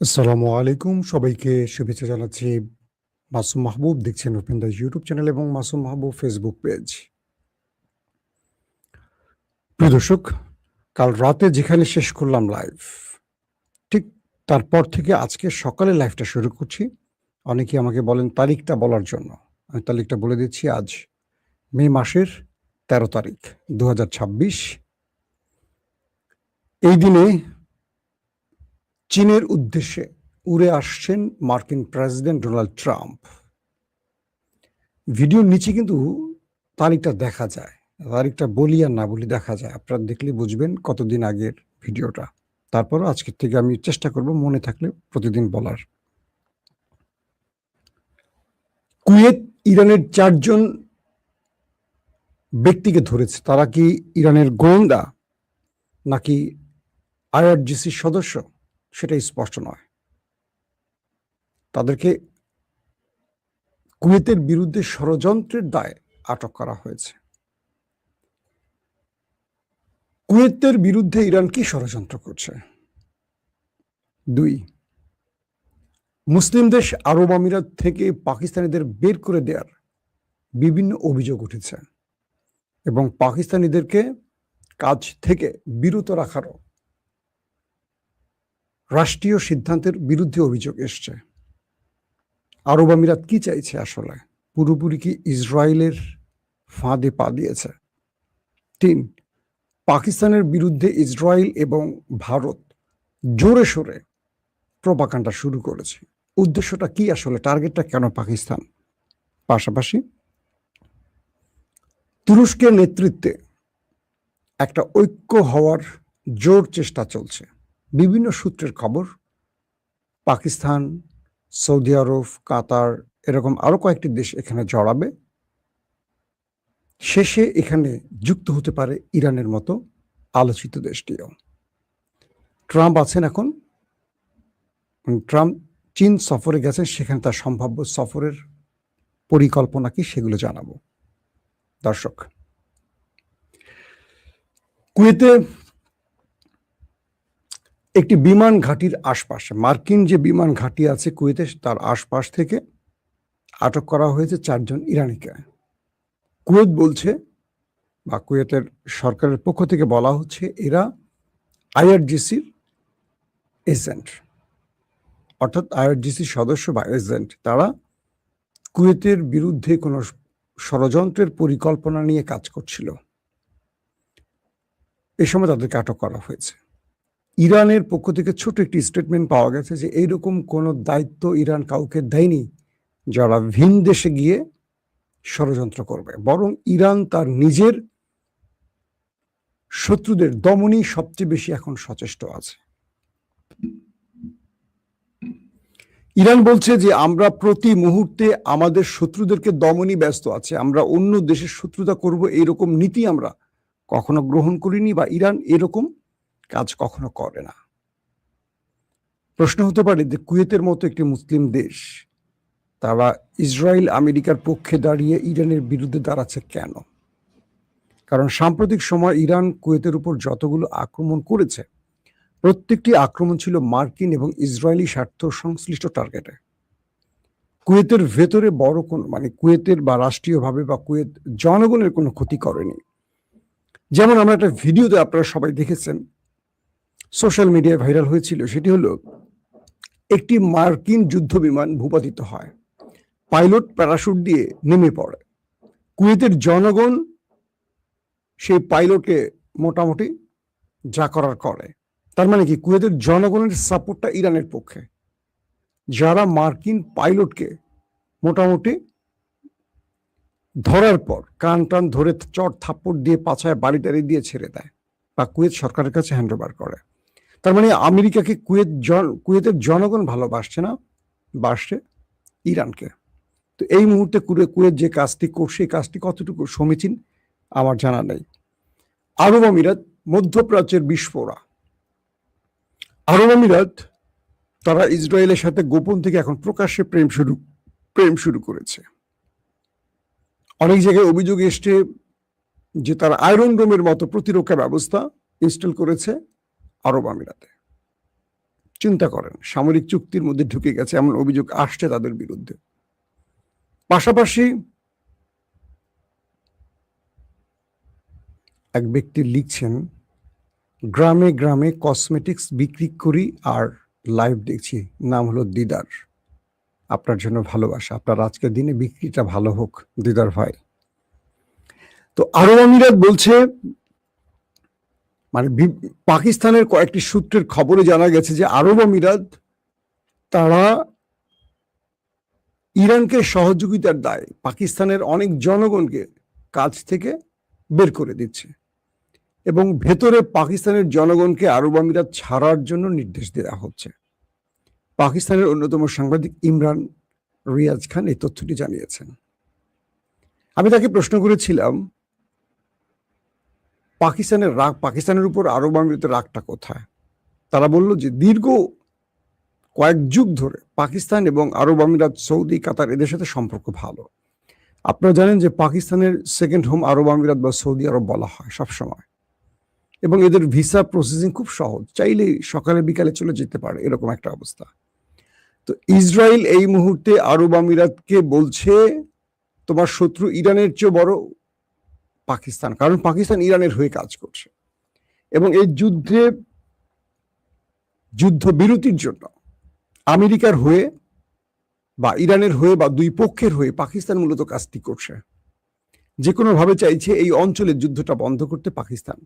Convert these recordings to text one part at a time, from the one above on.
আসসালামু আলাইকুম, সবাইকে শুভেচ্ছা জানাচ্ছি। মাসুম মাহবুব দেখছেন ওপেন দ্য ইউটিউব চ্যানেল এবং মাসুম মাহবুব ফেসবুক পেজ। প্রিয় দর্শক, কাল রাতে যেখানে শেষ করলাম লাইভ, ঠিক তারপর থেকে আজকে সকালে লাইভটা শুরু করছি। অনেকেই আমাকে বলেন তারিখটা বলার জন্য। আমি তারিখটা বলে দিচ্ছি, আজ মে মাসের ১৩ তারিখ ২০২৬। এই দিনে চীনের উদ্দেশ্যে উড়ে আসছেন মার্কিন প্রেসিডেন্ট ডোনাল্ড ট্রাম্প। ভিডিওর নিচে কিন্তু তারিখটা দেখা যায়। তারিখটা বলি আর না বলি দেখা যায়। আপনারা দেখলে বুঝবেন কতদিন আগের ভিডিওটা। তারপরও আজকের থেকে আমি চেষ্টা করব মনে থাকলে প্রতিদিন বলার। কুয়েত ইরানের ৪ জন ব্যক্তিকে ধরেছে। তারা কি ইরানের গোয়েন্দা নাকি আইআরজিসির সদস্য সেটা স্পষ্ট নয়। তাদেরকে কুয়েতের বিরুদ্ধে ষড়যন্ত্রের দায়ে আটক করা হয়েছে। কুয়েতের বিরুদ্ধে ইরান কি ষড়যন্ত্র করছে? ২, মুসলিম দেশ আরব আমিরাত থেকে পাকিস্তানিদের বের করে দেওয়ার বিভিন্ন অভিযোগ উঠেছে এবং পাকিস্তানিদেরকে কাজ থেকে বিরত রাখারও রাষ্ট্রীয় সিদ্ধান্তের বিরুদ্ধে অভিযোগ এসছে। আরব আমিরাত কি চাইছে আসলে? পুরোপুরি কি ইসরায়েলের ফাঁদে পা দিয়েছে? ৩, পাকিস্তানের বিরুদ্ধে ইসরায়েল এবং ভারত জোরে সোরে প্রোপাগান্ডা শুরু করেছে। উদ্দেশ্যটা কি আসলে? টার্গেটটা কেন পাকিস্তান? পাশাপাশি তুরস্কের নেতৃত্বে একটা ঐক্য হওয়ার জোর চেষ্টা চলছে। বিভিন্ন সূত্রের খবর, পাকিস্তান, সৌদি আরব, কাতার এরকম আরো কয়েকটি দেশ এখানে জড়াবে। শেষে এখানে যুক্ত হতে পারে ইরানের মতো আলোচিত দেশটিও। ট্রাম্প আছেন এখন, ট্রাম্প চীন সফরে গেছেন, সেখানে তার সম্ভাব্য সফরের পরিকল্পনা কি সেগুলো জানাবো। দর্শক, কুয়েতে একটি বিমান ঘাঁটির আশপাশে, মার্কিন যে বিমান ঘাঁটি আছে কুয়েতে, তার আশপাশ থেকে আটক করা হয়েছে ৪ জন ইরানিকে। কুয়েত বলছে, বা কুয়েতের সরকারের পক্ষ থেকে বলা হচ্ছে, এরা আইআরজিসির এজেন্ট, অর্থাৎ আইআরজিসির সদস্য বা এজেন্ট। তারা কুয়েতের বিরুদ্ধে কোনো ষড়যন্ত্রের পরিকল্পনা নিয়ে কাজ করছিল। এ সময় তাদেরকে আটক করা হয়েছে। ইরানের পক্ষ থেকে ছোট একটি স্টেটমেন্ট পাওয়া গেছে যে এইরকম কোনো দায়িত্ব ইরান কাউকে দেয়নি যারা ভিন দেশে গিয়ে ষড়যন্ত্র করবে, বরং ইরান তার নিজের শত্রুদের দমনই সবচেয়ে বেশি এখন সচেষ্ট আছে। ইরান বলছে যে আমরা প্রতি মুহূর্তে আমাদের শত্রুদেরকে দমনই ব্যস্ত আছে, আমরা অন্য দেশের শত্রুতা করব এরকম নীতি আমরা কখনো গ্রহণ করিনি, বা ইরান এরকম কাজ কখনো করে না। প্রশ্ন হতে পারে যে কুয়েতের মতো একটি মুসলিম দেশ, তারা ইসরায়েল আমেরিকার পক্ষে দাঁড়িয়ে ইরানের বিরুদ্ধে দাঁড়াচ্ছে কেন? কারণ সাম্প্রতিক সময় ইরান কুয়েতের উপর যতগুলো আক্রমণ করেছে, প্রত্যেকটি আক্রমণ ছিল মার্কিন এবং ইসরায়েলি স্বার্থ সংশ্লিষ্ট টার্গেটে। কুয়েতের ভেতরে বড় কোন, মানে কুয়েতের বা রাষ্ট্রীয়ভাবে বা কুয়েত জনগণের কোনো ক্ষতি করেনি। যেমন আমরা একটা ভিডিওতে আপনারা সবাই দেখেছেন, সোশ্যাল মিডিয়ায় ভাইরাল হয়েছিল, সেটি হলো একটি মার্কিন যুদ্ধ বিমান ভূপাতিত হয়, পাইলট প্যারাশুট দিয়ে নেমে পড়ে, কুয়েতের জনগণ সেই পাইলটকে মোটামুটি যা করার করে। তার মানে কি, কুয়েতের জনগণের সাপোর্টটা ইরানের পক্ষে, যারা মার্কিন পাইলটকে মোটামুটি ধরার পর কান টান ধরে চট থাপ্পড় দিয়ে পাছায় বাড়ি টাড়ি দিয়ে ছেড়ে দেয় বা কুয়েত সরকারের কাছে হ্যান্ড ওভার করে। তার মানে আমেরিকাকে কুয়েতের জনগণ ভালোবাসছে না, বাসছে ইরানকে। তো এই মুহূর্তে কুয়েত যে কাজটি করছে, এই কাজটি কতটুকু সমীচীন আমার জানা নেই। আরব আমিরাত মধ্যপ্রাচ্যের বিস্ফোরা। আরব আমিরাত তারা ইসরায়েলের সাথে গোপন থেকে এখন প্রকাশ্যে প্রেম শুরু করেছে। অনেক জায়গায় অভিযোগ এসছে যে তারা আয়রন ডোমের মতো প্রতিরক্ষা ব্যবস্থা ইনস্টল করেছে আরব আমিরাতে। চিন্তা করেন, সামরিক চুক্তির মধ্যে ঢুকে গেছে এমন অভিযোগ আসছে তাদের বিরুদ্ধে। পাশাপাশি এক ব্যক্তি লিখছেন, গ্রামে গ্রামে কসমেটিক্স বিক্রি করি আর লাইভ দেখছি, নাম হলো দিদার। আপনার জন্য ভালোবাসা, আপনার আজকের দিনে বিক্রিটা ভালো হোক দিদার ভাই। তো আরব আমিরাত বলছে, মানে পাকিস্তানের কয়েকটি সূত্রের খবরে জানা গেছে যে আরব আমিরাত তারা ইরানকে সহযোগিতার দায়ে পাকিস্তানের অনেক জনগণকে কাজ থেকে বের করে দিচ্ছে এবং ভেতরে পাকিস্তানের জনগণকে আরব আমিরাত ছাড়ার জন্য নির্দেশ দেওয়া হচ্ছে। পাকিস্তানের অন্যতম সাংবাদিক ইমরান রিয়াজ খান এই তথ্যটি জানিয়েছেন। আমি তাকে প্রশ্ন করেছিলাম, পাকিস্তানের উপর আরব আমিরাতের রাগটা কোথায়? তারা বলল যে দীর্ঘ কয়েক যুগ ধরে পাকিস্তান এবং আরব আমিরাত, সৌদি, কাতার এদের সাথে সম্পর্ক ভালো। আপনারা জানেন যে পাকিস্তানের সেকেন্ড হোম আরব আমিরাত বা সৌদি আরব বলা হয় সবসময়, এবং এদের ভিসা প্রসেসিং খুব সহজ, চাইলেই সকালে বিকালে চলে যেতে পারে, এরকম একটা অবস্থা। তো ইসরায়েল এই মুহূর্তে আরব আমিরাতকে বলছে তোমার শত্রু ইরানের চেয়ে বড় পাকিস্তান, কারণ পাকিস্তান ইরানের হয়ে কাজ করছে এবং এই যুদ্ধ বিরতির জন্য আমেরিকার হয়ে বা ইরানের হয়ে বা দুই পক্ষের হয়ে পাকিস্তান মূলত কাজটি করছে। যে কোনো ভাবে চাইছে এই অঞ্চলের যুদ্ধটা বন্ধ করতে পাকিস্তান,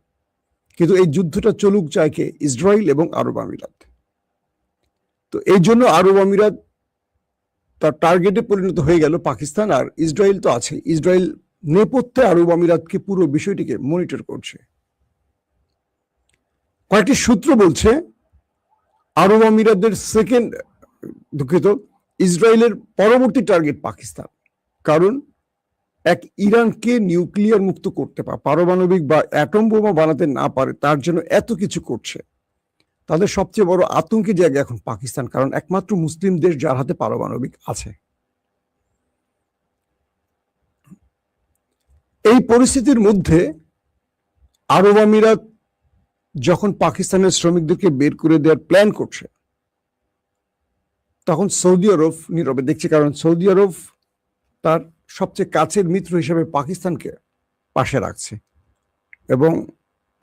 কিন্তু এই যুদ্ধটা চলুক চায় কে? ইসরায়েল এবং আরব আমিরাত। তো এই জন্য আরব আমিরাত তার টার্গেটে পরিণত হয়ে গেল পাকিস্তান, আর ইসরায়েল তো আছে। ইসরায়েল নেপথ্যে আরব আমিরাতকে পুরো বিষয়টিকে মনিটর করছে। কয়েকটি সূত্র বলছে আরব আমিরাতের ইসরায়েলের পরবর্তী টার্গেট পাকিস্তান, কারণ এক ইরানকে নিউক্লিয়ার মুক্ত করতে পারমাণবিক বা অ্যাটম বোমা বানাতে না পারে তার জন্য এত কিছু করছে। তাদের সবচেয়ে বড় আতঙ্কের জায়গা এখন পাকিস্তান, কারণ একমাত্র মুসলিম দেশ যার হাতে পারমাণবিক আছে। এই পরিস্থিতির মধ্যে আরব আমিরাত যখন পাকিস্তানের শ্রমিকদেরকে বের করে দেওয়ার প্ল্যান করছে, তখন সৌদি আরব নীরবে দেখছে, কারণ সৌদি আরব তার সবচেয়ে কাছের মিত্র হিসেবে পাকিস্তানকে পাশে রাখছে এবং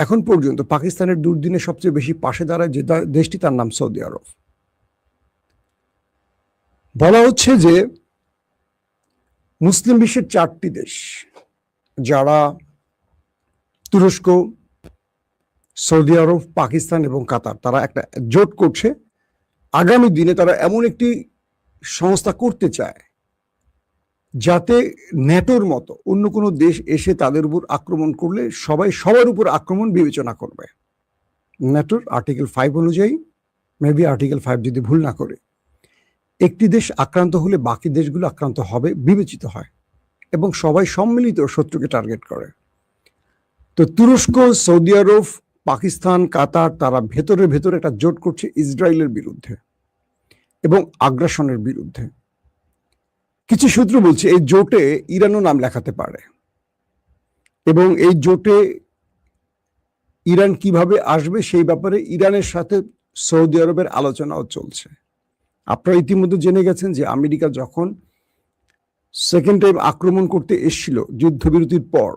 এখন পর্যন্ত পাকিস্তানের দুর্দিনে সবচেয়ে বেশি পাশে দাঁড়ায় যে দেশটি, তার নাম সৌদি আরব। বলা হচ্ছে যে মুসলিম বিশ্বের 4টি দেশ, যারা তুরস্ক, সৌদি আরব, পাকিস্তান এবং কাতার, তারা একটা জোট করছে। আগামী দিনে তারা এমন একটি সংস্থা করতে চায় যাতে ন্যাটোর মতো অন্য কোনো দেশ এসে তাদের উপর আক্রমণ করলে সবাই সবার উপর আক্রমণ বিবেচনা করবে। ন্যাটোর আর্টিকেল 5 অনুযায়ী, মেবি আর্টিকেল 5 যদি ভুল না করে, একটি দেশ আক্রান্ত হলে বাকি দেশগুলো আক্রান্ত হবে বিবেচিত হয় এবং সবাই সম্মিলিত শত্রুকে টার্গেট করে। তো তুরস্ক, সৌদি আরব, পাকিস্তান, কাতার, তারা ভেতরে একটা জোট করছে ইসরায়েলের বিরুদ্ধে এবং আগ্রাসনের বিরুদ্ধে। কিছু সূত্র বলছে এই জোটে ইরানও নাম লেখাতে পারে এবং এই জোটে ইরান কিভাবে আসবে সেই ব্যাপারে ইরানের সাথে সৌদি আরবের আলোচনাও চলছে। আপনারা ইতিমধ্যে জেনে গেছেন যে আমেরিকা যখন সেকেন্ড টাইম আক্রমণ করতে এসেছিল যুদ্ধবিরতির পর,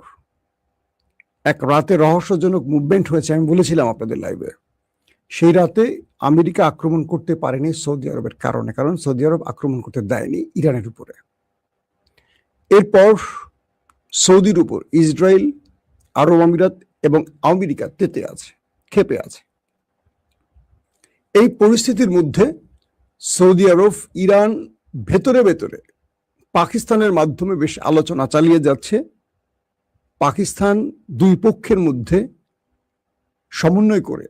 এক রাতে রহস্যজনক মুভমেন্ট হয়েছে, আমি বলেছিলাম আপনাদের লাইভে। সেই রাতে আমেরিকা আক্রমণ করতে পারেনি সৌদি আরবের কারণে, কারণ সৌদি আরব আক্রমণ করতে দেয়নি ইরানের উপরে। এরপর সৌদির উপর ইসরায়েল, আরব আমিরাত এবং আমেরিকা ক্ষেপে আছে। এই পরিস্থিতির মধ্যে সৌদি আরব, ইরান ভেতরে পাকিস্তানের মাধ্যমে বেশ আলোচনা চালিয়ে যাচ্ছে। পাকিস্তান দুই পক্ষের মধ্যে সমন্বয় করে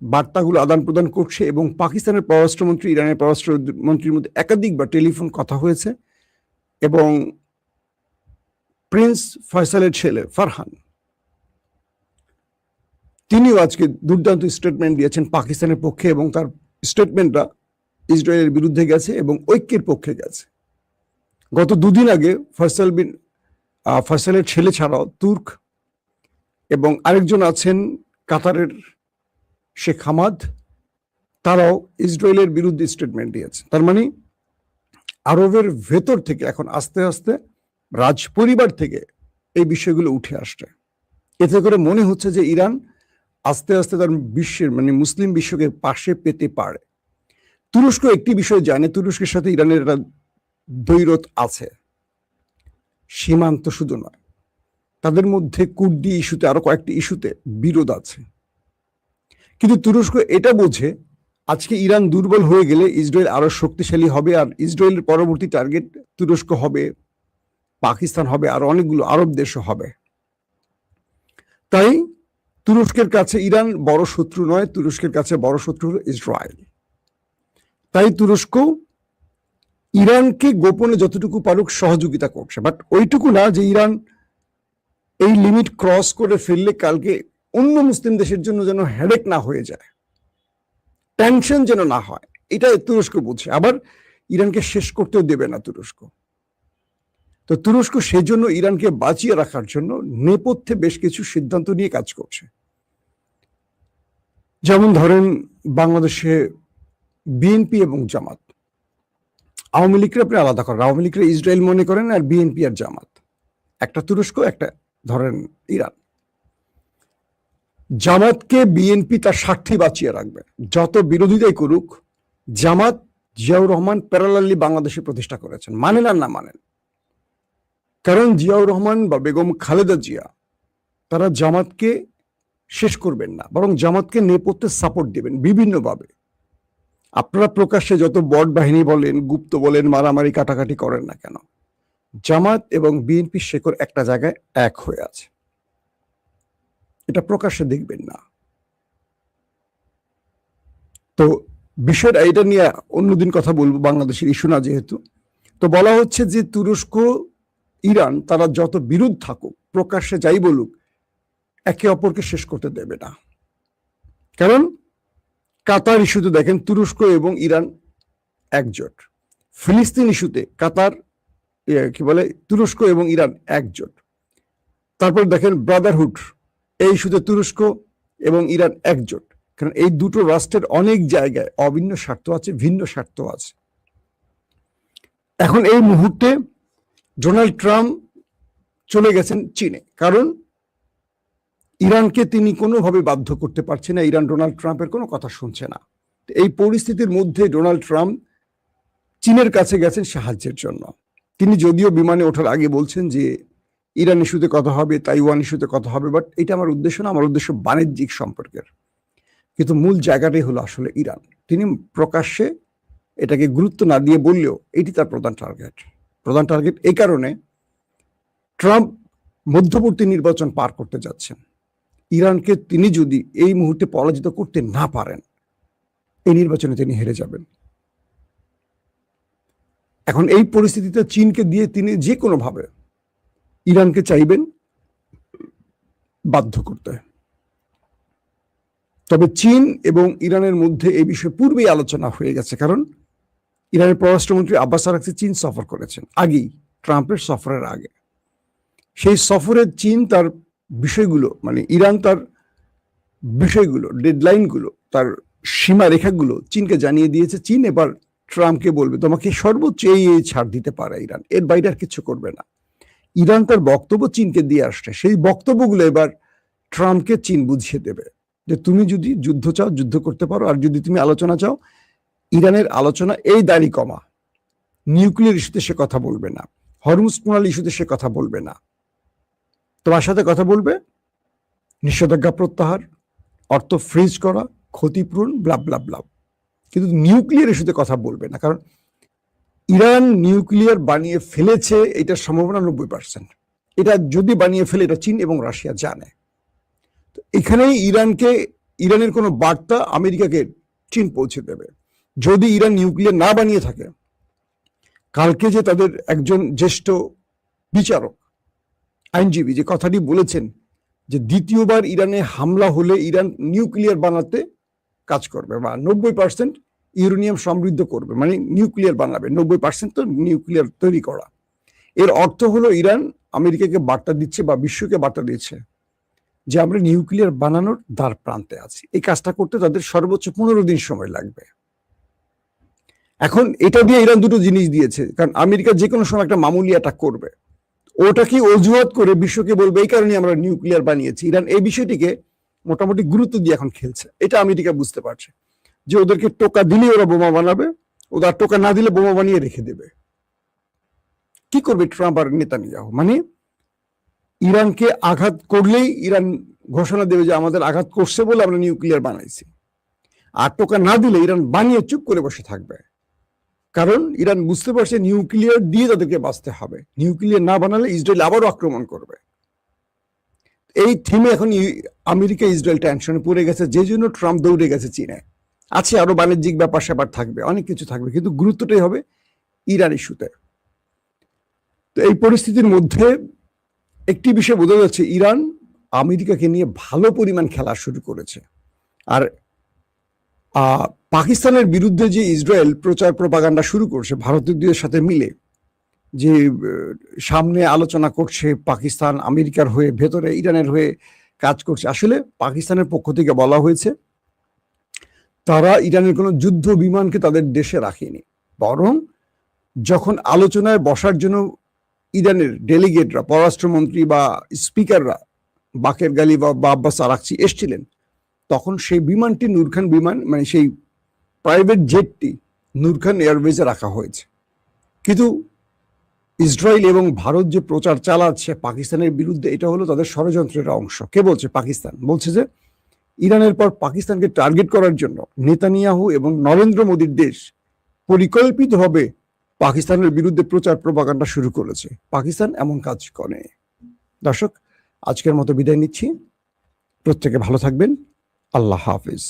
বার্তাগুলো আদান প্রদান করছে এবং পাকিস্তানের পররাষ্ট্রমন্ত্রী, ইরানের পররাষ্ট্রমন্ত্রীর মধ্যে একাধিকবার টেলিফোন কথা হয়েছে এবং প্রিন্স ফয়সালের ছেলে ফারহান, তিনিও আজকে দুর্দান্ত স্টেটমেন্ট দিয়েছেন পাকিস্তানের পক্ষে এবং তার স্টেটমেন্টটা ইসরায়েলের বিরুদ্ধে গেছে এবং ঐক্যের পক্ষে গেছে। গত দুদিন আগে ফয়সালের ছেলে ছাড়াও তুর্ক এবং আরেকজন আছেন কাতারের শেখ হামাদ, তারাও ইসরায়েলের বিরুদ্ধে স্টেটমেন্ট দিয়েছে। তার মানে আরবের ভেতর থেকে এখন আস্তে আস্তে রাজ পরিবার থেকে এই বিষয়গুলো উঠে আসছে। এতে করে মনে হচ্ছে যে ইরান আস্তে আস্তে তার বিশ্বের মানে মুসলিম বিশ্বকে পাশে পেতে পারে। তুরস্ক একটি বিষয় জানে, তুরস্কের সাথে ইরানের একটা দ্বৈরথ আছে, সীমান্ত শুধু নয়, তাদের মধ্যে কুর্দি ইস্যুতে আরো কয়েকটি ইস্যুতে বিরোধ আছে। কিন্তু তুরস্ক এটা বোঝে আজকে ইরান দুর্বল হয়ে গেলে ইসরায়েল আরো শক্তিশালী হবে, আর ইসরায়েলের পরবর্তী টার্গেট তুরস্ক হবে, পাকিস্তান হবে, আর অনেকগুলো আরব দেশও হবে। তাই তুরস্কের কাছে ইরান বড় শত্রু নয়, তুরস্কের কাছে বড় শত্রু হলো ইসরায়েল। তাই তুরস্ক ইরানকে গোপনে যতটুকু পারুক সহযোগিতা করছে, বাট ওইটুকু না যে ইরান এই লিমিট ক্রস করে ফেললে কালকে অন্য মুসলিম দেশের জন্য যেন হেডেক না হয়ে যায়, টেনশন যেন না হয়, এটা তুরস্ক বুঝছে। আবার ইরানকে শেষ করতেও দেবে না তুরস্ক। তো তুরস্ক সেজন্য ইরানকে বাঁচিয়ে রাখার জন্য নেপথ্যে বেশ কিছু সিদ্ধান্ত নিয়ে কাজ করছে। যেমন ধরেন বাংলাদেশে বিএনপি এবং জামাত, আওয়ামী লীগকে আপনি আলাদা করেন, আওয়ামী লীগকে ইসরায়েল মনে করেন আর বিএনপি আর জামাত একটা, তুরস্ক একটা, ধরেন ইরান। জামাতকে বিএনপি তার স্বার্থে বাঁচিয়ে রাখবে, যত বিরোধিতাই করুক। জামাত জিয়াউর রহমান প্যারালালি বাংলাদেশে প্রতিষ্ঠা করেছেন, মানেন আর না মানেন, কারণ জিয়াউর রহমান বা বেগম খালেদা জিয়া তারা জামাতকে শেষ করবেন না, বরং জামাতকে নেপথ্যে সাপোর্ট দেবেন বিভিন্নভাবে। আপনারা প্রকাশ্যে যত বট বাহিনী বলেন, গুপ্ত বলেন, মারামারি কাটাকাটি করেন না কেন, জামাত এবং বিএনপির শেকড় একটা জায়গায় এক হয়ে আছে, এটা প্রকাশ্যে দেখবেন না। তো বিষয়টা এটা নিয়ে অন্যদিন কথা বলবো, বাংলাদেশের ইস্যু না যেহেতু। তো বলা হচ্ছে যে তুরস্ক ইরান তারা যত বিরোধ থাকুক, প্রকাশ্যে যাই বলুক, একে অপরকে শেষ করতে দেবে না। কারণ কাতার ইস্যুতে দেখেন তুরস্ক এবং ইরান একজোট, ফিলিস্তিন ইস্যুতে কাতার কি বলে তুরস্ক এবং ইরান একজোট। তারপর দেখেন ব্রাদারহুড, এই ইস্যুতে তুরস্ক এবং ইরান একজোট, কারণ এই দুটো রাষ্ট্রের অনেক জায়গায় অভিন্ন স্বার্থ আছে, ভিন্ন স্বার্থ আছে। এখন এই মুহূর্তে ডোনাল্ড ট্রাম্প চলে গেছেন চীনে, কারণ ইরানকে তিনি কোনোভাবে বাধ্য করতে পারছে না, ইরান ডোনাল্ড ট্রাম্পের কোনো কথা শুনছে না। এই পরিস্থিতির মধ্যে ডোনাল্ড ট্রাম্প চীনের কাছে গেছেন সাহায্যের জন্য। তিনি যদিও বিমানে ওঠার আগে বলছেন যে ইরান ইস্যুতে কথা হবে, তাইওয়ান ইস্যুতে কথা হবে, বাট এটা আমার উদ্দেশ্য না, আমার উদ্দেশ্য বাণিজ্যিক সম্পর্কের। কিন্তু মূল জায়গাটাই হলো আসলে ইরান। তিনি প্রকাশ্যে এটাকে গুরুত্ব না দিয়ে বললেও এটি তার প্রধান টার্গেট। এই কারণে ট্রাম্প মধ্যবর্তী নির্বাচন পার করতে যাচ্ছেন। ইরানকে তিনি যদি এই মুহূর্তে পরাজিত করতে না পারেন, এই নির্বাচনে তিনি হেরে যাবেন। এখন এই পরিস্থিতিতে চীনকে দিয়ে তিনি যে কোনোভাবে ইরানকে চাইবেন বাধ্য করতে। তবে চীন এবং ইরানের মধ্যে এই বিষয়ে পূর্বেই আলোচনা হয়ে গেছে, কারণ ইরানের পররাষ্ট্রমন্ত্রী আব্বাস আরাকচি চীন সফর করেছেন আগেই, ট্রাম্পের সফরের আগে। সেই সফরে চীন তার বিষয়গুলো মানে ইরান তার বিষয়গুলো, ডেডলাইনগুলো, তার সীমারেখাগুলো চীনকে জানিয়ে দিয়েছে। চীন এবার ট্রাম্পকে বলবে তোমাকে সর্বোচ্চ এই ছাড় দিতে পারে ইরান, এর বাইরে আর কিছু করবে না। ইরান তার বক্তব্য চীনকে দিয়ে আসছে, সেই বক্তব্যগুলো এবার ট্রাম্পকে চীন বুঝিয়ে দেবে যে তুমি যদি যুদ্ধ চাও যুদ্ধ করতে পারো, আর যদি তুমি আলোচনা চাও, ইরানের আলোচনা এই দাড়ি কমা, নিউক্লিয়ার ইস্যুতে সে কথা বলবে না, হরমুজ প্রণালী ইস্যুতে সে কথা বলবে না, তোমার সাথে কথা বলবে নিষেধাজ্ঞা প্রত্যাহার, অর্থ ফ্রিজ করা, ক্ষতিপূরণ, ব্লাব ব্লাব ব্লাব, কিন্তু নিউক্লিয়ার ইস্যুতে কথা বলবে না। কারণ ইরান নিউক্লিয়ার বানিয়ে ফেলেছে, এটার সম্ভাবনা 90%। এটা যদি বানিয়ে ফেলে এটা চীন এবং রাশিয়া জানে। তো এখানেই ইরানের কোনো বার্তা আমেরিকাকে চীন পৌঁছে দেবে। যদি ইরান নিউক্লিয়ার না বানিয়ে থাকে, কালকে যে তাদের একজন জ্যেষ্ঠ বিচারক, আইনজীবী যে কথাটি বলেছেন যে দ্বিতীয়বার ইরানে হামলা হলে ইরান নিউক্লিয়ার বানাতে কাজ করবে বা 90% ইউরেনিয়াম সমৃদ্ধ করবে, মানে নিউক্লিয়ার বানাবে। 90% তো নিউক্লিয়ার তৈরি করা। এর অর্থ হলো ইরান আমেরিকাকে বার্তা দিচ্ছে বা বিশ্বকে বার্তা দিচ্ছে যে আমরা নিউক্লিয়ার বানানোর দ্বার প্রান্তে আছি। এই কাজটা করতে তাদের সর্বোচ্চ 15 দিন সময় লাগবে। এখন এটা দিয়ে ইরান দুটো জিনিস দিয়েছে, কারণ আমেরিকা যে কোনো সময় একটা মামুলি অ্যাটাক করবে, ওটা কি অজুহাত করে বিশ্বকে বলবে এই কারণে আমরা নিউক্লিয়ার বানিয়েছি। ইরান এই বিষয়টিকে মোটামুটি গুরুত্ব দিয়ে এখন খেলছে। এটা আমেরিকা বুঝতে পারছে যে ওদেরকে টোকা দিলে ওরা বোমা বানাবে, ওরা টোকা না দিলে বোমা বানিয়ে রেখে দেবে। কি করবে ট্রাম্প আর নেতানিয়াহু? মানে ইরানকে আঘাত করলেই ইরান ঘোষণা দেবে যে আমাদের আঘাত করছে বলে আমরা নিউক্লিয়ার বানাইছি, আর টোকা না দিলে ইরান বানিয়ে চুপ করে বসে থাকবে। কারণ ইরান বুঝতে পারছে নিউক্লিয়ার দিয়ে তাদেরকে বাঁচতে হবে, নিউক্লিয়ার না বানালে ইসরায়েল আবারও আক্রমণ করবে। এই থিমে এখন আমেরিকা ইসরায়েল টেনশনে পড়ে গেছে, যে জন্য ট্রাম্প দৌড়ে গেছে চীনে। আছে আরো বাণিজ্যিক ব্যাপার স্যাপার থাকবে, অনেক কিছু থাকবে, কিন্তু গুরুত্বটাই হবে ইরান ইস্যুতে। তো এই পরিস্থিতির মধ্যে একটি বিষয় বোঝা যাচ্ছে, ইরান আমেরিকাকে নিয়ে ভালো পরিমাণ খেলা শুরু করেছে। আর পাকিস্তানের বিরুদ্ধে যে ইসরায়েল প্রচার প্রপাগান্ডা শুরু করছে ভারতীয়দের সাথে মিলে, যে সামনে আলোচনা করছে পাকিস্তান আমেরিকার হয়ে, ভেতরে ইরানের হয়ে কাজ করছে, আসলে পাকিস্তানের পক্ষ থেকে বলা হয়েছে তারা ইরানের কোনো যুদ্ধ বিমানকে তাদের দেশে রাখেনি, বরং যখন আলোচনায় বসার জন্য ইরানের ডেলিগেটরা, পররাষ্ট্রমন্ত্রী বা স্পিকাররা বাকের গালি বা আব্বাস আরাকচি এসছিলেন, তখন সেই বিমানটি নূর খান বিমান, মানে সেই প্রাইভেট জেটটি নূর খান এয়ারওয়েজে রাখা হয়েছে। কিন্তু ইসরায়েল এবং ভারত যে প্রচার চালাচ্ছে পাকিস্তানের বিরুদ্ধে, এটা হলো তাদের ষড়যন্ত্রের অংশ। কে বলছে? পাকিস্তান বলছে যে ইরানের পর পাকিস্তানকে টার্গেট করার জন্য নেতানিয়াহু এবং নরেন্দ্র মোদীর দেশ পরিকল্পিতভাবে পাকিস্তানের বিরুদ্ধে প্রচার প্রপাগান্ডা শুরু করেছে। পাকিস্তান এমন কাজ করে। দর্শক, আজকের মতো বিদায় নিচ্ছি। প্রত্যেকে ভালো থাকবেন। আল্লাহ হাফিজ।